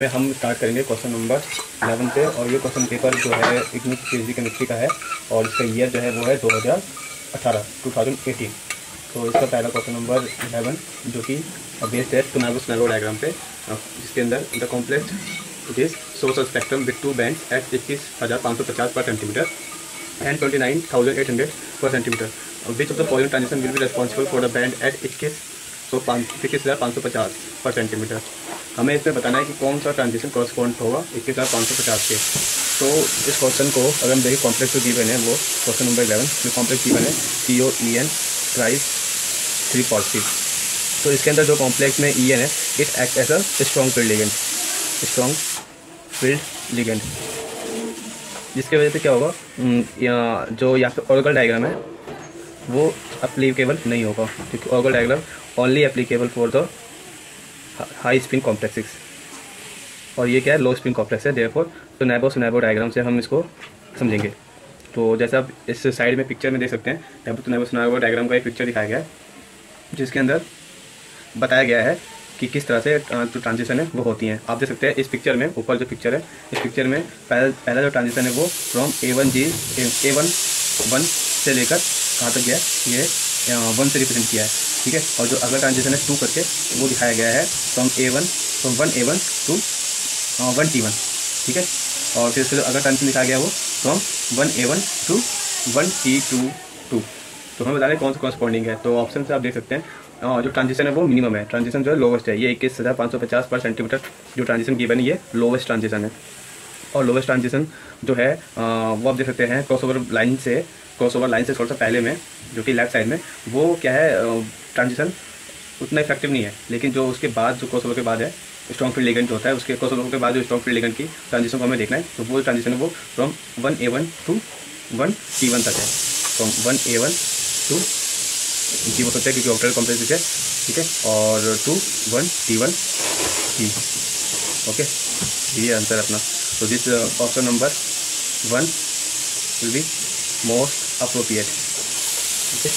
हम स्टार्ट करेंगे question number 11 पे। और ये क्वेश्चन पेपर जो है इग्नू पीएचडी केमिस्ट्री का है और इसका ईयर जो है वो है 2018। तो इसका पहला क्वेश्चन नंबर 11 जो कि बेस्ड है टुनागो डायग्राम पे, जिसके अंदर the complex it is source spectrum with two bands at 21,550 per centimetre and 29,800 per centimetre. Which of the following transition will be responsible for the band at 21,550 per centimetre. हमें इसमें बताना है कि कौन सा ट्रांजिशन कॉरस्पॉन्ड होगा 21,550 के। तो इस क्वेश्चन को अगर हम देखें, कॉम्प्लेक्स जो गिवन है वो क्वेश्चन नंबर 11 जो कॉम्प्लेक्स गिवन है COEN ट्राइस 3 पॉजिटिव। तो इसके अंदर जो कॉम्प्लेक्स में EN है it act as a strong field ligand, जिसकी वजह से क्या होगा, जो यहाँ पे ऑर्गल डायग्राम है वो एप्लीकेबल नहीं होगा, क्योंकि Orgel diagram only applicable for the high spin complexes और ये क्या है, लो स्पिन कॉम्प्लेक्स है। देयरफॉर टुनागो डायग्राम से हम इसको समझेंगे। तो जैसे आप इस साइड में पिक्चर में देख सकते हैं, यहाँ पर टुनागो डायग्राम का एक पिक्चर दिखाया गया है जिसके अंदर बताया गया है कि किस तरह से जो ट्रांजिशन है वो होती हैं। आप देख सकते हैं इस पिक्चर में, ऊपर जो पिक्चर है इस पिक्चर में पहला जो ट्रांजिशन है वो फ्रॉम A1 से लेकर कहाँ तक गया है, ये 1 से रिप्रेजेंट किया है, ठीक है। और जो अगला ट्रांजिशन है 2 करके वो दिखाया गया है फ्रॉम 1A1 टू 1T1, ठीक है। और फिर उसके जो अगला ट्रांजिशन दिखाया गया वो फ्रॉम 1A1 टू 1T2। तो हमें बता रहे कौन सा कॉरस्पॉन्डिंग है। तो ऑप्शन से आप देख सकते हैं जो ट्रांजिशन है वो मिनिमम है, ट्रांजिशन जो है लोवेस्ट है। ये 21,550 पर सेंटीमीटर जो ट्रांजिशन गिवन है ये लोवेस्ट ट्रांजिशन है। और लोवेस्ट ट्रांजिशन जो है वो आप देख सकते हैं क्रॉसओवर लाइन से थोड़ा सा पहले में, जो कि लेफ्ट साइड में, वो क्या है ट्रांजिशन उतना इफेक्टिव नहीं है। लेकिन जो उसके बाद जो क्रॉसओवर के बाद है स्ट्रॉन्ग फील्ड लिगेंड जो होता है, उसके क्रॉसओवर के बाद जो स्ट्रॉन्ग फील्ड लिगेंड की ट्रांजिशन को हमें देखना है, तो वो ट्रांजिशन है वो फ्रॉम 1A1 टू 1T1 तक है। फ्रॉम 1A1 टू जी वो सोचता है क्योंकि ऑक्टेल कॉम्प्लेक्स है, ठीक है, और टू 1T1 जी, ओके, ये आंसर अपना। तो this option number 1 will be most appropriate, okay.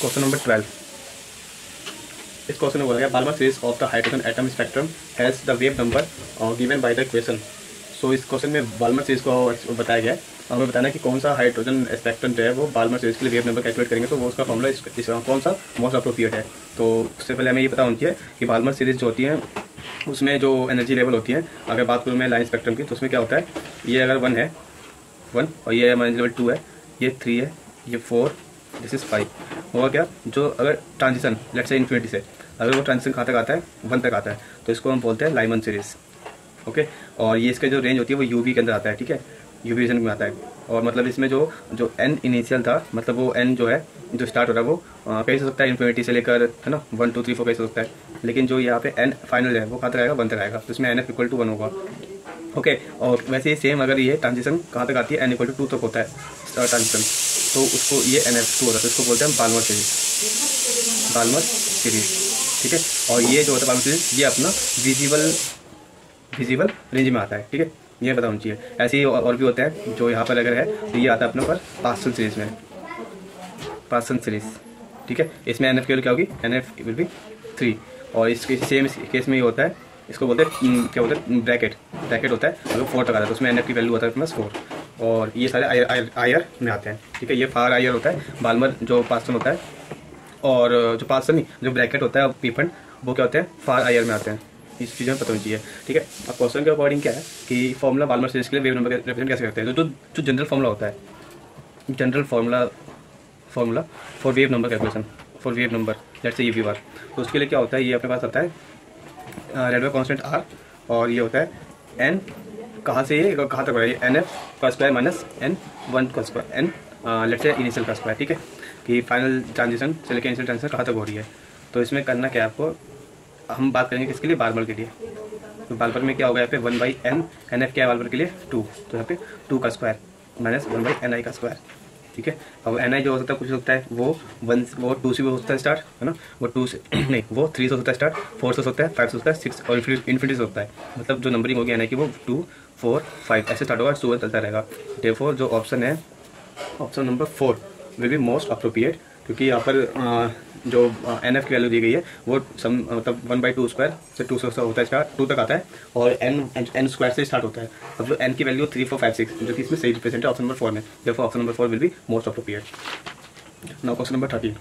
Question number 12, इस क्वेश्चन में बोला गया Balmer series of the hydrogen atom spectrum has the wave number given by the equation. So इस क्वेश्चन में बाल्मर सीरीज को बताया गया है। हमें बताना है कि कौन सा हाइड्रोजन स्पेक्ट्रम जो है वो बाल्मर सीरीज के लिए वेव नंबर कैलकुलेट करेंगे, तो वो उसका फॉर्मूला कौन सा मोस्ट अप्रोप्रिएट है। तो उससे पहले हमें ये पता होनी चाहिए कि बाल्मर सीरीज जो होती है उसमें जो एनर्जी लेवल होती है, अगर बात करूँ मैं लाइन स्पेक्ट्रम की, तो उसमें क्या होता है, ये अगर 1 है 1 और ये एनर्जी लेवल 2 है, ये 3 है, ये 4, दिस इज 5 होगा क्या, जो अगर ट्रांजिशन लेट्स से इन्फिनिटी से अगर वो ट्रांजिशन कहाँ तक आता है 1 तक आता है, तो इसको हम बोलते हैं लाइमन सीरीज, ओके। और ये इसका जो रेंज होती है वो UV के अंदर आता है, ठीक है, UV रीजन में आता है। और मतलब इसमें जो n इनिशियल था, मतलब वो n जो है जो स्टार्ट हो रहा है वो कहीं से सकता है इन्फिनिटी से लेकर, है ना, 1 2 3 4 कहीं से सकता है। लेकिन जो यहाँ पे n फाइनल है वो कहाँ तक आएगा, 1 तक आएगा, तो इसमें NF = 1 होगा, ओके। और वैसे ही सेम अगर ये ट्रांजिशन कहाँ तक आती है, n = 2 तक होता है ट्रांजिशन, तो उसको ये NF2 होता है, तो इसको बोलते हैं बाल्मर सीरीज, ठीक है। और ये जो होता है बाल्मर सीरीज ये अपना विजिबल रेंज में आता है, ठीक है, ये पता होना चाहिए। ऐसे ही और भी होते हैं जो यहाँ पर अगर है, तो ये आता है अपने पर पार्सन सीरीज, ठीक है। इसमें NF की वैल्यू क्या होगी, NF विल बी 3। और इसके सेम केस में ये होता है, इसको बोलते हैं क्या बोलते हैं, ब्रैकेट होता है। अगर 4 तक आता है तो उसमें NF की वैल्यू होता है +4। और ये सारे आयर में आते हैं, ठीक है। ये फार आयर होता है, बाल्मर जो पार्सन होता है, और जो पार्सन नहीं, जो ब्रैकेट होता है पीफंड, वो क्या होते हैं, फार आयर में आते हैं। इस चीज़ में पता होनी चाहिए, ठीक है। अब क्वेश्चन के अकॉर्डिंग क्या है कि फॉर्मूला बाल्मर सीरीज के लिए वेव नंबर रिप्रेजेंट कैसे करते हैं, तो जो जनरल फॉर्मूला होता है, general formula for wave number calculation, for wave number let's say UV बार, तो उसके लिए क्या होता है, ये अपने पास आता है रेडवे कांस्टेंट R, और ये होता है n कहाँ से ये कहाँ तक हो रहा है, NF का स्क्वायर माइनस N1 का square, n let's say initial का स्क्वायर, ठीक है, कि फाइनल ट्रांजिशन से लेकर इनिशियल ट्रांजिशन कहाँ तक हो रही है। तो इसमें करना क्या है आपको, हम बात करेंगे किसके लिए, बाल्मर के लिए। तो बाल्मर में क्या होगा, यहाँ पे 1/n, NF क्या है बाल्मर के लिए 2, तो यहाँ पे 2 का स्क्वायर माइनस 1/ni का स्क्वायर, ठीक है। अब ni जो हो सकता है कुछ हो सकता है वो 2 से भी हो सकता है स्टार्ट, है ना, वो 2 से नहीं, वो 3 से हो सकता है स्टार्ट, 4 से हो सकता है, 5 से हो सकता है, 6 और इन्फिनिटी से होता है। मतलब जो नंबरिंग होगी ni की वो 2 4 5 ऐसे स्टार्ट होगा, 2 चलता रहेगा। देयरफॉर जो ऑप्शन है, option number 4 will be most appropriate, क्योंकि यहाँ पर जो एन एफ की वैल्यू दी गई है वो सम मतलब 1/2² से 2 से होता है, इसका 2 तक आता है, और एन स्क्वायर से स्टार्ट होता है। अब जो एन की वैल्यू 3 4 5 6 जो कि इसमें सही रिप्रेजेंट है ऑप्शन नंबर 4 में, therefore option number 4 will be most appropriate. Now question number 13।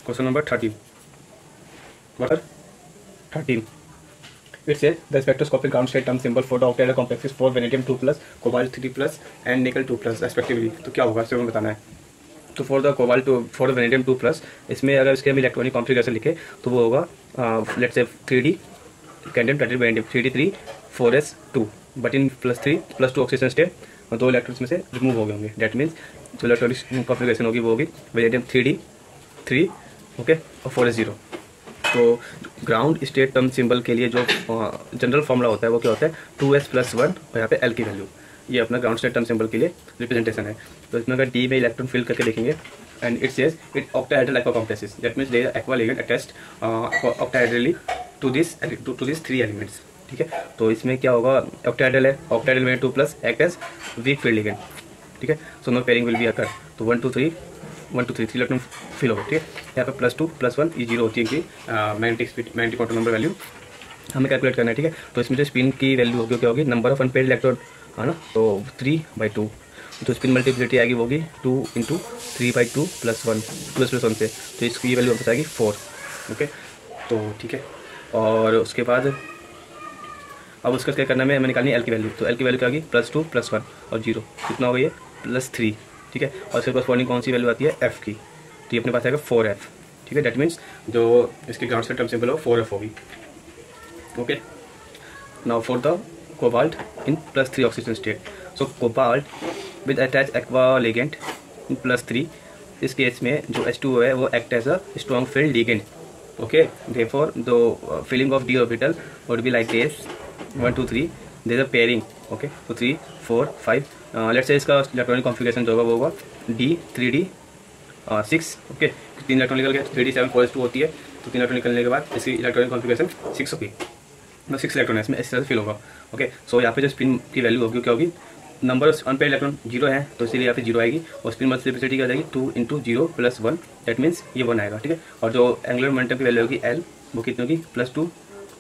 Question number 13 what 13 it says the spectroscopic ground state term symbol for the octahedral complex is 4 vanadium 2+, cobalt 3+, and nickel 2+ respectively। तो क्या होगा इससे हमें बताना है। तो for the cobalt for the vanadium 2+, इसमें अगर इसके हम इलेक्ट्रॉनिक कॉन्फ़िगरेशन लिखे तो वो होगा let's say 3D scandium titanium vanadium 3D3 4s2, but in +2 oxygen state और 2 इलेक्ट्रॉन्स में से रिमूव हो गए होंगे। दैट मीन्स जो इलेक्ट्रॉनिक कॉन्फ़िगरेशन होगी वो होगी वेनेडियम 3D3 ओके और 4s0। तो ग्राउंड स्टेट टर्म सिंबल के लिए जो जनरल फॉर्मूला होता है वो क्या होता है 2s+1 और यहाँ पे L की वैल्यू, ये अपना ग्राउंड स्टेट टर्म सिंबल के लिए रिप्रेजेंटेशन है। तो इसमें अगर डी में इलेक्ट्रॉन फिल करके देखेंगे and it says it octahedral aqua complexes, that means there aqua ligand attached octahedrally to this 3 elements. ठीक है, तो इसमें क्या होगा ऑक्टाहेड्रल है, ऑक्टाहेड्रल में 2+ act as weak field ligand. ठीक है, so no pairing will be occur. तो 1 2 3 इलेक्ट्रॉन फिल होगा। ठीक है, यहाँ पे +2 +1 ये 0 होती है कि मैग्नेटिक क्वांटम नंबर वैल्यू हमें कैलकुलेट करना है। ठीक है, तो इसमें जो स्पिन की वैल्यू होगी क्या होगी नंबर ऑफ अनपेयर्ड इलेक्ट्रॉन है ना, तो 3/2। तो स्पिन मल्टीप्लिसिटी आएगी वो होगी 2 × 3/2 +1 2s+1 से, तो इसकी वैल्यू हमको आएगी 4। ओके, तो ठीक है, और उसके बाद अब उसका क्या करना है, हमें निकालनी है एल की वैल्यू। तो एल की वैल्यू क्या होगी +2 +1 और 0 कितना हो गई है +3। ठीक है, और इसके कॉरस्पॉन्डिंग कौन सी वैल्यू आती है एफ की, तो ये अपने पास आएगा 4f। ठीक है, दैट मीन्स जो इसकी ग्राउंड स्टेट टर्म सिंबल हो 4f होगी। Okay, now for the cobalt in +3 oxygen state, so cobalt with attach aqua ligand in +3, इस केस में जो H2O है वो act as a strong field ligand. Okay, therefore the filling of d orbital would be like this 1 2 3 there is a pairing. Okay, तो 3 4 5 let's say इसका electronic configuration जो होगा वो होगा D 3D 6। ओके, 3 इलेक्ट्रॉन निकल गए, 3D 7 4s2 होती है, तो 3 इलेक्ट्रॉन निकलने के बाद इसकी इलेक्ट्रॉनिक कॉन्फ़िगरेशन 6 होगी, मतलब 6 इलेक्ट्रॉन है इसमें, इस तरह से फिल होगा। ओके, सो यहाँ पे जो स्पिन की वैल्यू होगी क्या होगी, नंबर ऑफ अनपेयर्ड इलेक्ट्रॉन 0 है तो इसीलिए यहाँ पे 0 आएगी, और स्पिन मल्टीप्लिसिटी क्या जाएगी 2 × 0 + 1, दैट मीन्स ये 1 आएगा। ठीक है, और जो एंगुलर मोमेंटम की वैल्यू होगी L वो कितनी होगी +2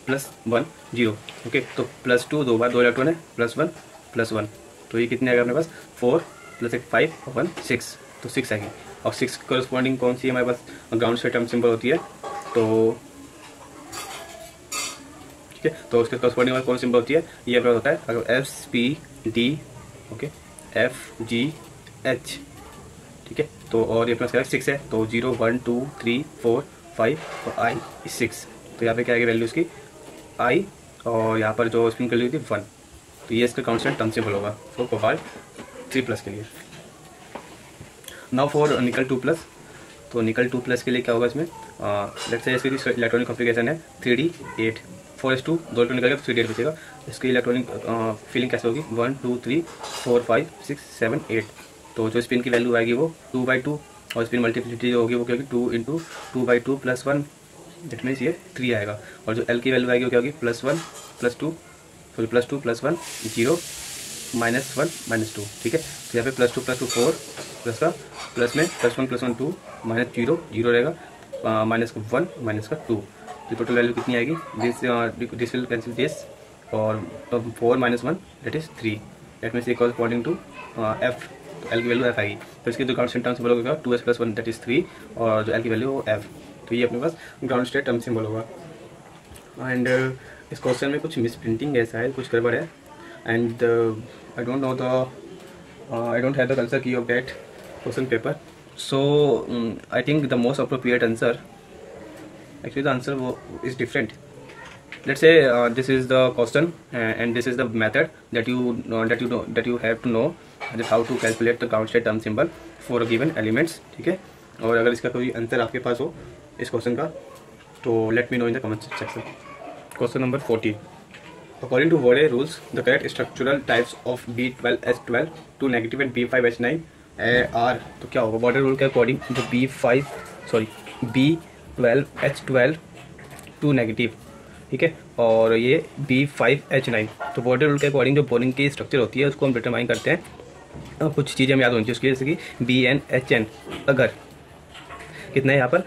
+ 1 0। ओके, तो +2 दो बार 2 इलेक्ट्रॉन है +1 + 1, तो ये कितने आएगा अपने पास 4 + 1 5 और 1 6, तो 6 आएगी। और 6 कॉरस्पॉन्डिंग कौन सी हमारे पास ग्राउंड स्टेट टर्म सिंबल होती है, तो ठीक है, तो उसके कॉरस्पॉन्डिंग कौन सिंबल होती है, ये अपना होता है अगर SPD ओके FGH। ठीक है, तो और ये अपना 6 है, तो 0 1 2 3 4 5 और I 6, तो यहाँ पे क्या आएगी वैल्यू इसकी I, और यहाँ पर जो स्पिन कर ली थी 1, तो ये इसका कांस्टेंट टर्म सिंबल होगा फॉर कोबाल्ट 3+ के लिए। नाउ फॉर निकल 2+, तो निकल 2+ के लिए क्या होगा इसमें लेट्स से इसकी इलेक्ट्रॉनिक कॉन्फ़िगरेशन है 3D 8 4s2 2 इलेक्ट्रॉन निकल गया तो 3D 8 बचेगा। इसकी इलेक्ट्रॉनिक फीलिंग कैसे होगी 1 2 3 4 5 6 7 8, तो जो स्पिन की वैल्यू आएगी वो 2/2, और स्पिन मल्टीप्लिसिटी जो होगी वो क्या होगी 2 × 2/2 + 1, दैट मीन्स ये 3 आएगा। और जो L की वैल्यू आएगी वो क्या होगी +1 +2 सॉरी +2 +1 0 -1 -2। ठीक है, तो यहाँ पे +2 +2 4 प्लस का प्लस में +1 +1 2 -0 0 रहेगा, -1 -2, तो टोटल वैल्यू कितनी आएगी दिस विल कैंसिल दिस, और 4 - 1 that is 3, that means corresponding to F, तो L की वैल्यू F आएगी। तो इसकी जो ग्राउंड स्टेट टर्म सिंबल होगा 2s+1 दैट इज 3, और जो L की वैल्यू वो F, तो ये अपने पास ग्राउंड स्टेट टर्म सिंबल होगा। एंड इस क्वेश्चन में कुछ मिस प्रिंटिंग है शायद, कुछ गड़बड़ है, and I don't know the I don't have the answer key of that question paper, so I think the most appropriate answer, actually the answer is different. Let's say this is the question and this is the method that you have to know that how to calculate the ground state term symbol for a given elements. ठीक है, और अगर इसका कोई answer आपके पास हो इस question का तो let me know in the comment section. Question number 14. According to Vode rules, the correct structural types of B12H12 2 negative and B5H9 are, तो क्या होगा Vode rule के अकॉर्डिंग जो B12H12 2 नेगेटिव, ठीक है, और ये B5H9, तो Vode rule के अकॉर्डिंग जो बोरिंग की स्ट्रक्चर होती है उसको हम डिटरमाइन करते हैं। कुछ चीज़ें हम याद होनी चाहिए उसकी, जैसे कि BNHN अगर कितना है यहाँ पर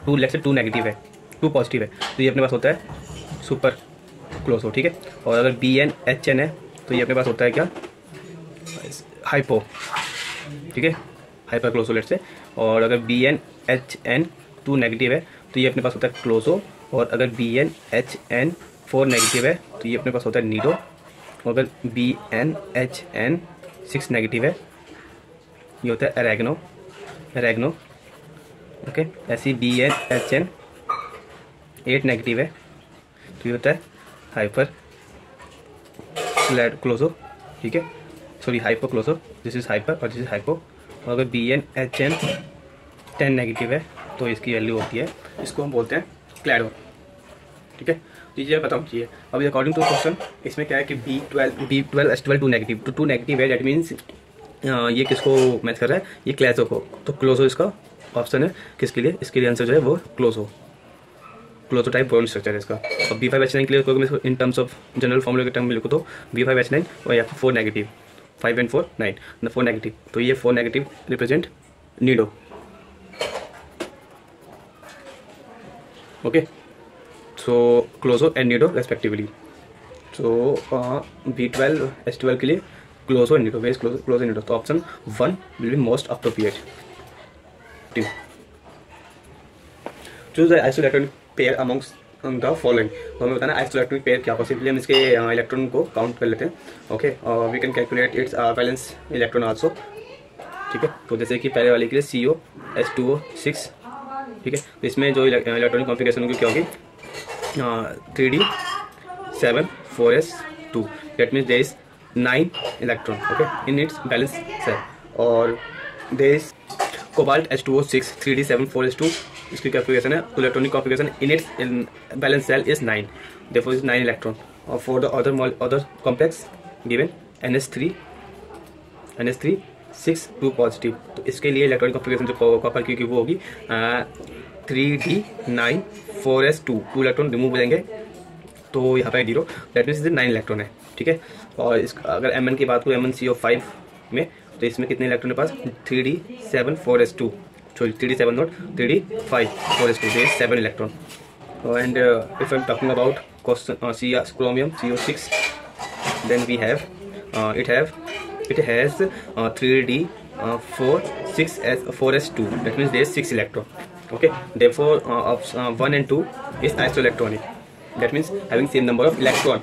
2 लेट से 2 नेगेटिव है, 2 पॉजिटिव है, तो ये अपने पास होता है सुपर क्लोजो, ठीक है। और अगर BnHn है तो ये अपने पास होता है क्या, हाइपो, ठीक है, हाइपर क्लोजो लेट से। और अगर BnHn 2 नेगेटिव है तो ये अपने पास होता है क्लोजो। और अगर BnHn 4 नेगेटिव है तो ये अपने पास होता है नीडो। और अगर BnHn 6 नेगेटिव है ये होता है एरेग्नो, ओके। ऐसे BnHn 8 नेगेटिव है तो ये होता है हाइपर क्लोजो, ठीक है, sorry hyper closo, this is hyper और दिस इज हाइपो। और अगर BnHn 10 नेगेटिव है तो इसकी वैल्यू होती है, इसको हम बोलते हैं क्लैडो, ठीक है। तो ये पता होना चाहिए। अभी अकॉर्डिंग टू क्वेश्चन इसमें क्या है कि B12 2 नेगेटिव, तो 2 नेगेटिव है, दैट मीन्स ये किसको मैच कर रहा है, ये क्लैजो को, तो क्लोजो इसका ऑप्शन है किसके लिए, इसके लिए आंसर जो है वो क्लोजो टाइप बॉन्ड स्ट्रक्चर है इसका। और B5H9 के लिए मैं इसको in terms of general formula के टर्म में लिखूँ तो B5H9 और या 4 नेगेटिव, 5 and 4 9, 4 नेगेटिव, तो ये 4 negative represent nido, okay. So closo and nido respectively. So B12H12 के लिए closo and nido, was closo and nido, तो option 1 will be most appropriate. Choose the isoelectronic pair amongst the following, तो हमें बताना isoelectronic pair क्या, possibly हम इसके electron को काउंट कर लेते हैं, okay. We can calculate its valence electron also, ठीक है। तो जैसे कि पहले वाले के लिए COH2O6, ठीक है, तो इसमें जो इलेक्ट्रॉनिक कॉन्फिगरेशन होगी क्या होगी 3D7 4s2, that means there is 9 electron, okay, in its valence shell. और there is cobalt H2O6 3D7 4s2, इसकी कॉन्फिगरेशन है, electronic configuration in its valence shell is 9, therefore is 9 electron. और for the other complex given NH3 6 2 positive, तो इसके लिए electronic configuration जो copper की वो होगी 3D9 4s2, 2 इलेक्ट्रॉन रिमूव हो जाएंगे तो यहाँ पे 0, दैट मीन्स 9 इलेक्ट्रॉन है, ठीक है। और इस अगर Mn की बात करूँ MnCO5 में, तो इसमें कितने इलेक्ट्रॉन है पास 3D7 4s2, sorry 3D7 not 3D5 4s2, there is 7 electron. And if I am talking about chromium CO6, then we have it has 3D4 4s2, that means there is 6 electron, okay. Therefore option 1 and 2 is isoelectronic, that means having same number of electron,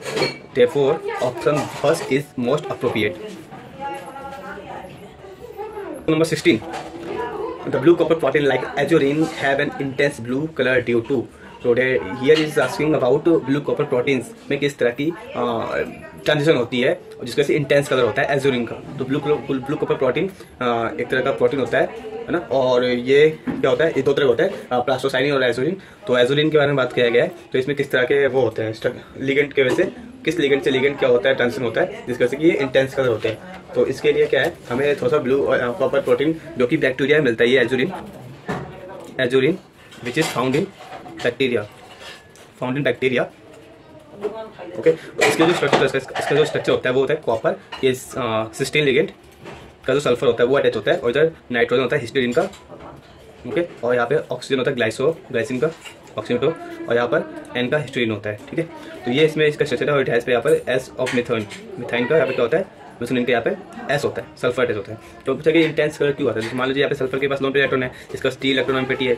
therefore option first is most appropriate. Number 16, the blue copper protein like azurine have an intense blue color due to, so here is asking about blue copper proteins में किस तरह की transition होती है और जिसका से intense colour होता है एजोरिन का। तो ब्लू कॉपर प्रोटीन एक तरह का प्रोटीन होता है ना, और ये क्या होता है, ये 2 तरह होता है, प्लास्टोसाइनिन और एजोरिन। तो एजोरिन के बारे में बात किया गया है, तो इसमें किस तरह के वो होते हैं लिगेंड के वजह से, किस लिगेंड से लिगेंड क्या होता है, ट्रांजिशन होता है, जिसका से कि ये इंटेंस कलर होते हैं। तो इसके लिए क्या है, हमें थोड़ा सा ब्लू कॉपर प्रोटीन जो कि बैक्टीरिया में मिलता है, ये azurin which is found in bacteria, okay. तो इसके जो स्ट्रक्चर, इसका जो स्ट्रक्चर होता है वो होता है कॉपर, ये सिस्टीन लिगेंड का जो सल्फर होता है वो अटैच होता है, और इधर नाइट्रोजन होता है हिस्टीडीन का, ओके। और यहाँ पे ऑक्सीजन होता है ग्लाइसिन का ऑक्सीजन, और यहाँ पर N का हिस्टीडीन होता है, ठीक है। तो ये इसमें इसका स्ट्रक्चर है, और इट हैज पे यहाँ पर S ऑफ मिथाइन का यहाँ पे क्या होता है, मिथाइन के यहाँ पे S होता है, सल्फर अटैच होता है। तो पूछा कि इंटेंस कलर क्यों आता है, मान लीजिए यहाँ पे सल्फर के पास लोन पे इलेक्ट्रॉन है, इसका स्टील इलेक्ट्रॉन पेटी है,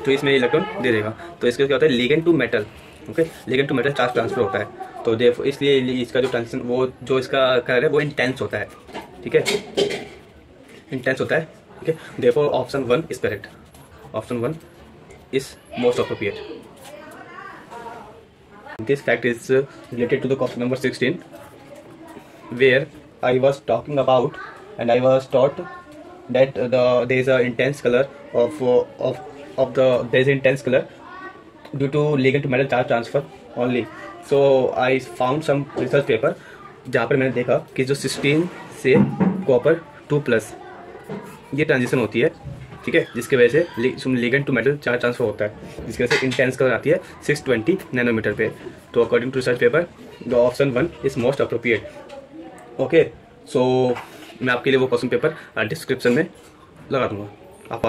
तो इसमें इलेक्ट्रॉन दे देगा। तो इसका क्या होता है, ligand to metal, okay, ligand to metal charge transfer होता है। तो इसलिए इसका जो ट्रांजिशन, वो जो इसका कलर है वो इंटेंस होता है, ठीक है, इंटेंस होता है, ठीक है। Therefore option 1 is correct, option 1 is most appropriate. This fact is related to the question number 16, where I was talking about and I was taught that there is a intense color there is intense color due to ligand to metal charge transfer only. So I found some research paper जहाँ पर मैंने देखा कि जो cysteine से copper 2+ ये transition होती है, ठीक है, जिसकी वजह से ligand to metal charge transfer होता है, जिसकी वजह से इंटेंस कलर आती है 620 नैनोमीटर पे। तो according to research paper the option 1 is most appropriate, okay. So मैं आपके लिए वो क्वेश्चन पेपर डिस्क्रिप्शन में लगा दूंगा।